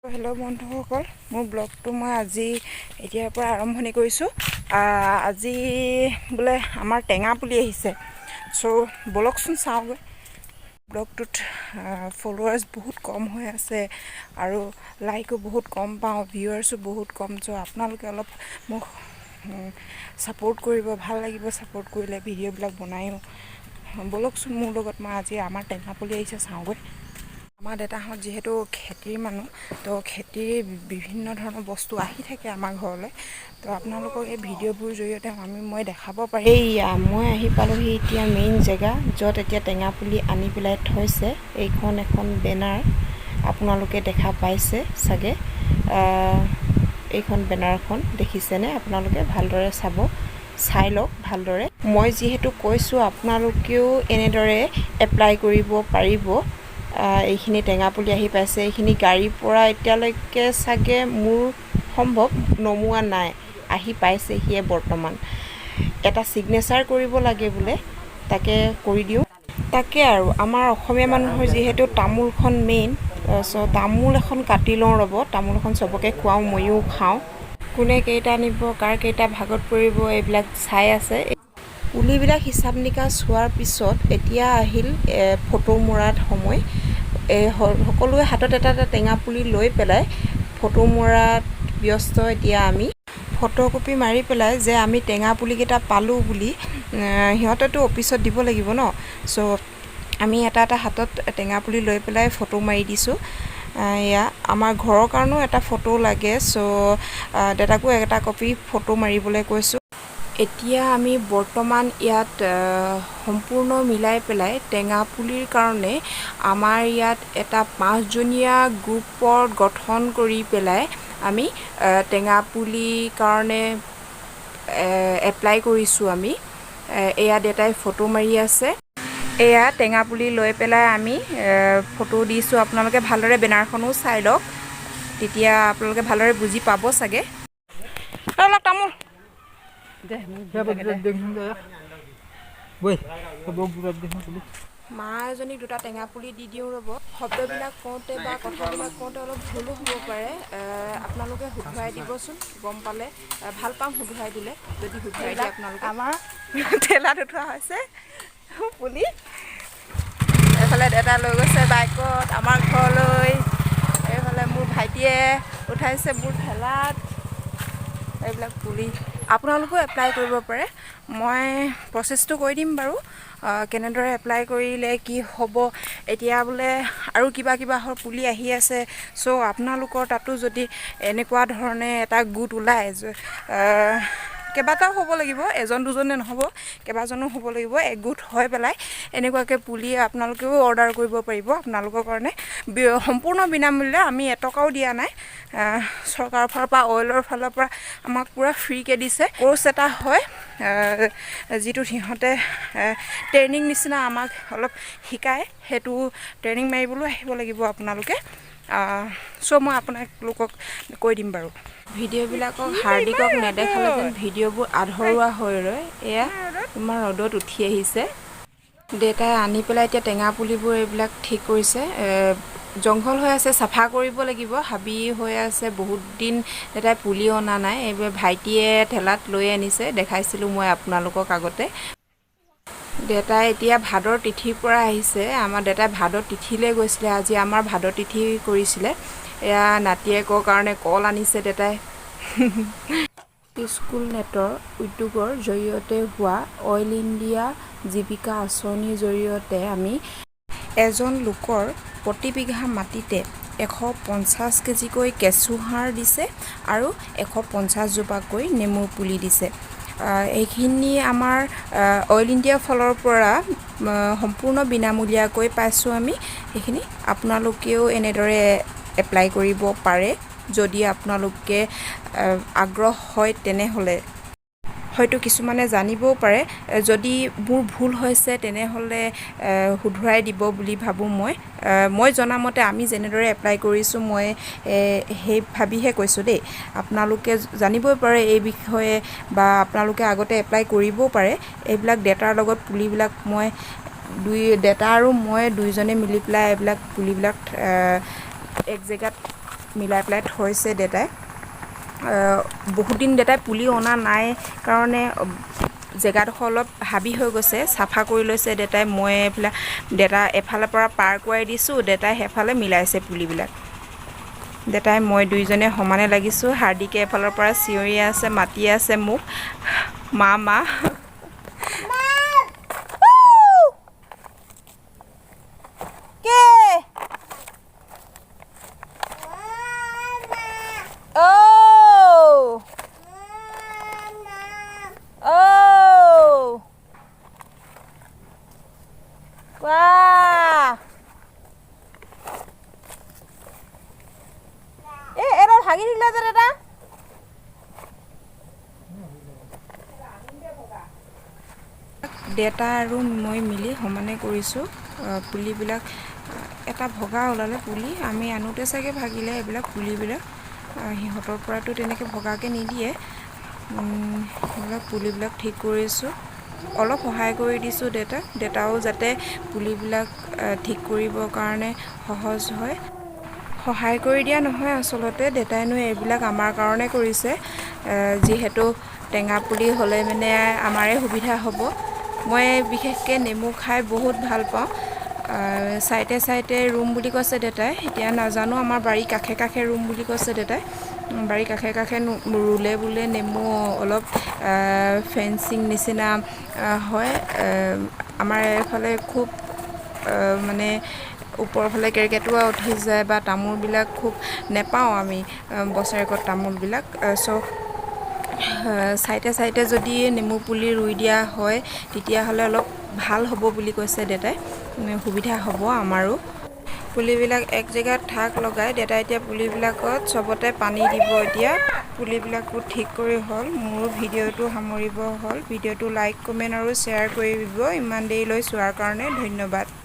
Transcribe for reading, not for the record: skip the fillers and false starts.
Hello' বন্ধুসকল, মোৰ ব্লগটো মই আজি এতিয়াৰ পৰা আৰম্ভণি কৰিছোঁ। আজি বোলে আমাৰ টেঙা পুলি আহিছে, চ' ব'লকচোন চাওঁগৈ। ব্লগটোত ফলোৱাৰ্ছ বহুত কম হৈ আছে আৰু লাইকো বহুত কম পাওঁ, ভিউৱাৰ্ছো বহুত কম। চ' আপোনালোকে অলপ মোক ছাপোৰ্ট কৰিব, ভাল লাগিব ছাপোৰ্ট কৰিলে ভিডিঅ'বিলাক বনায়ো। ব'লকচোন মোৰ লগত, মই আজি আমাৰ টেঙা পুলি আহিছে চাওঁগৈ। আমাৰ দেউতাহঁত যিহেতু খেতিৰ মানুহ, তো খেতিৰ বিভিন্ন ধৰণৰ বস্তু আহি থাকে আমাৰ ঘৰলৈ। তো আপোনালোকক এই ভিডিঅ'বোৰৰ জৰিয়তে মই দেখাব পাৰিম। এইয়া মই আহি পালোঁহি এতিয়া মেইন জেগা, য'ত এতিয়া টেঙা পুলি আনি পেলাই থৈছে। এইখন এখন বেনাৰ আপোনালোকে দেখা পাইছে চাগে। এইখন বেনাৰখন দেখিছেনে আপোনালোকে? ভালদৰে চাই লওক ভালদৰে। মই যিহেতু কৈছোঁ, আপোনালোকেও এনেদৰে এপ্লাই কৰিব পাৰিব। এইখিনি টেঙা পুলি আহি পাইছে। এইখিনি গাড়ীৰ পৰা এতিয়ালৈকে চাগে মোৰ সম্ভৱ নমোৱা নাই, আহি পাইছেহিয়ে বৰ্তমান। এটা ছিগনেচাৰ কৰিব লাগে বোলে, তাকে কৰি দিওঁ। তাকে আৰু আমাৰ অসমীয়া মানুহৰ যিহেতু তামোলখন মেইন, চ' তামোল এখন কাটি লওঁ ৰ'ব। তামোল এখন চবকে খুৱাওঁ, ময়ো খাওঁ। কোনে কেইটা নিব, কাৰ কেইটা ভাগত পৰিব, এইবিলাক চাই আছে। পুলিবিলাক হিচাপ নিকাচ হোৱাৰ পিছত এতিয়া আহিল ফটো মৰাত সময়। সকলোৱে হাতত এটা এটা টেঙা পুলি লৈ পেলাই ফটো মৰাত ব্যস্ত। এতিয়া আমি ফটোকপি মাৰি পেলাই যে আমি টেঙা পুলিকেইটা পালোঁ বুলি সিহঁতেতো অফিচত দিব লাগিব ন। চ' আমি এটা এটা হাতত টেঙা পুলি লৈ পেলাই ফটো মাৰি দিছোঁ। এয়া আমাৰ ঘৰৰ কাৰণেও এটা ফটো লাগে, চ' দেউতাকো এটা কপি ফটো মাৰিবলৈ কৈছোঁ। এতিয়া আমি বৰ্তমান ইয়াত সম্পূৰ্ণ মিলাই পেলাই টেঙা পুলিৰ কাৰণে আমাৰ ইয়াত এটা 5জনীয়া গ্ৰুপৰ গঠন কৰি পেলাই আমি টেঙা পুলিৰ কাৰণে এপ্লাই কৰিছোঁ আমি। এয়া দেউতাই ফটো মাৰি আছে। এয়া টেঙা পুলি লৈ পেলাই আমি ফটো দিছোঁ। আপোনালোকে ভালদৰে বেনাৰখনো চাই লওক, তেতিয়া আপোনালোকে ভালদৰে বুজি পাব চাগে। অলপ তামোল মা এজনীক দুটা টেঙা পুলি দি দিওঁ ৰ'ব। শব্দবিলাক কওঁতে বা কথাবিলাক কওঁতে অলপ ভুলো হ'ব পাৰে, আপোনালোকে শুধৰাই দিবচোন। গম পালে ভাল পাম শুধৰাই দিলে, যদি শুধৰাই দিয়ে আপোনালোকে। আমাৰ ঠেলাত উঠোৱা হৈছে পুলি। এইফালে দেউতা লৈ গৈছে বাইকত আমাৰ ঘৰলৈ, এইফালে মোৰ ভাইটিয়ে উঠাইছে মোৰ ঠেলাত এইবিলাক পুলি। আপোনালোকেও এপ্লাই কৰিব পাৰে, মই প্ৰচেছটো কৈ দিম বাৰু কেনেদৰে এপ্লাই কৰিলে কি হ'ব। এতিয়া বোলে আৰু কিবা পুলি আহি আছে। চ' আপোনালোকৰ তাতো যদি এনেকুৱা ধৰণে এটা গোট ওলায়, কেইবাটাও হ'ব লাগিব, এজন দুজনে নহ'ব, কেইবাজনো হ'ব লাগিব। একগোট হৈ পেলাই এনেকুৱাকৈ পুলি আপোনালোকেও অৰ্ডাৰ কৰিব পাৰিব আপোনালোকৰ কাৰণে। সম্পূৰ্ণ বিনামূল্য, আমি এটকাও দিয়া নাই। চৰকাৰৰ ফালৰ পৰা, অইলৰ ফালৰ পৰা আমাক পূৰা ফ্ৰীকৈ দিছে। কোৰ্চ এটা হয়, যিটো সিহঁতে ট্ৰেইনিং নিচিনা আমাক অলপ শিকায়। সেইটো ট্ৰেইনিং মাৰিবলৈ আহিব লাগিব আপোনালোকে। চ' মই আপোনালোকক কৈ দিম বাৰু। ভিডিঅ'বিলাকক হাৰ্দিকক নেদেখালে যেন ভিডিঅ'বোৰ আধৰুৱা হৈ ৰয়। এয়া তোমাৰ ৰ'দত উঠি আহিছে। দেউতাই আনি পেলাই এতিয়া টেঙা পুলিবোৰ এইবিলাক ঠিক কৰিছে। জংঘল হৈ আছে, চাফা কৰিব লাগিব। হাবি হৈ আছে, বহুত দিন দেউতাই পুলি অনা নাই। এইবাৰ ভাইটিয়ে ঠেলাত লৈ আনিছে, দেখাইছিলোঁ মই আপোনালোকক আগতে। দেউতাই এতিয়া ভাদৰ তিথিৰ পৰা আহিছে। আমাৰ দেউতাই ভাদৰ তিথিলৈ গৈছিলে, আজি আমাৰ ভাদৰ তিথি কৰিছিলে। এয়া নাতিয়েকৰ কাৰণে কল আনিছে দেউতাই। স্কুল নেটৰ উদ্যোগৰ জৰিয়তে হোৱা অইল ইণ্ডিয়া জীৱিকা আঁচনিৰ জৰিয়তে আমি এজন লোকৰ প্ৰতি বিঘা মাটিতে 150 কেজিকৈ কেঁচু সাৰ দিছে আৰু 150 জোপাকৈ নেমুৰ পুলি দিছে। এইখিনি আমাৰ অইল ইণ্ডিয়াৰ ফালৰ পৰা সম্পূৰ্ণ বিনামূলীয়াকৈ পাইছোঁ আমি। সেইখিনি আপোনালোকেও এনেদৰে এপ্লাই কৰিব পাৰে, যদি আপোনালোকে আগ্ৰহ হয়। তেনেহ'লে হয়তো কিছুমানে জানিবও পাৰে। যদি মোৰ ভুল হৈছে তেনেহ'লে শুধৰাই দিব বুলি ভাবোঁ মই জনামতে আমি যেনেদৰে এপ্লাই কৰিছোঁ, মই সেই ভাবিহে কৈছোঁ দেই। আপোনালোকে জানিবই পাৰে এই বিষয়ে, বা আপোনালোকে আগতে এপ্লাই কৰিবও পাৰে। এইবিলাক দেউতাৰ লগত পুলিবিলাক দেউতা আৰু মই দুইজনে মিলি পেলাই এইবিলাক পুলিবিলাক এক জেগাত মিলাই পেলাই থৈছে দেউতাই। বহুত দিন দেউতাই পুলি অনা নাই কাৰণে জেগাডোখৰ অলপ হাবি হৈ গৈছে, চাফা কৰি লৈছে দেউতাই। মই দেউতা এফালৰ পৰা পাৰ কৰাই দিছোঁ, দেউতাই সেইফালে মিলাইছে পুলিবিলাক। দেউতাই মই দুইজনে সমানে লাগিছোঁ। হাৰ্দিকে এফালৰ পৰা চিঞৰি আছে, মাতি আছে মোক, মা মা। ভাগি দিলে যে দাদা। দেউতা আৰু মই মিলি সমানে কৰিছোঁ। পুলিবিলাক এটা ভগা ওলালে পুলি, আমি আনোতে চাগে ভাগিলে এইবিলাক পুলিবিলাক। সিহঁতৰ পৰাতো তেনেকৈ ভগাকৈ নিদিয়ে। সেইবিলাক পুলিবিলাক ঠিক কৰিছোঁ, অলপ সহায় কৰি দিছোঁ দেউতাও যাতে পুলিবিলাক ঠিক কৰিবৰ কাৰণে সহজ হয়। সহায় কৰি দিয়া নহয় আচলতে, দেউতাইনো এইবিলাক আমাৰ কাৰণে কৰিছে। যিহেতু টেঙা পুলি হ'লে মানে আমাৰে সুবিধা হ'ব। মই বিশেষকৈ নেমু খাই বহুত ভাল পাওঁ। চাইডে চাইডে ৰুম বুলি কৈছে দেউতাই। এতিয়া নাজানো, আমাৰ বাৰীৰ কাষে কাষে ৰুম বুলি কৈছে দেউতাই। বাৰীৰ কাষে কাষে ৰুলে বোলে নেমু অলপ ফেঞ্চিং নিচিনা হয়। আমাৰ এইফালে খুব মানে ওপৰৰ ফালে কেৰ্কেটুৱা উঠি যায় বা তামোলবিলাক খুব নেপাওঁ আমি বছৰেকত তামোলবিলাক। চাইডে চাইডে যদি নেমু পুলি ৰুই দিয়া হয় তেতিয়াহ'লে অলপ ভাল হ'ব বুলি কৈছে দেউতাই, সুবিধা হ'ব আমাৰো। পুলিবিলাক এক জেগাত ঠাক লগাই দেউতাই এতিয়া পুলিবিলাকত চবতে পানী দিব। এতিয়া পুলিবিলাকো ঠিক কৰি হ'ল। মোৰ ভিডিঅ'টো সামৰিব হ'ল। ভিডিঅ'টো লাইক, কমেণ্ট আৰু শ্বেয়াৰ কৰি দিব। ইমান দেৰিলৈ চোৱাৰ কাৰণে ধন্যবাদ।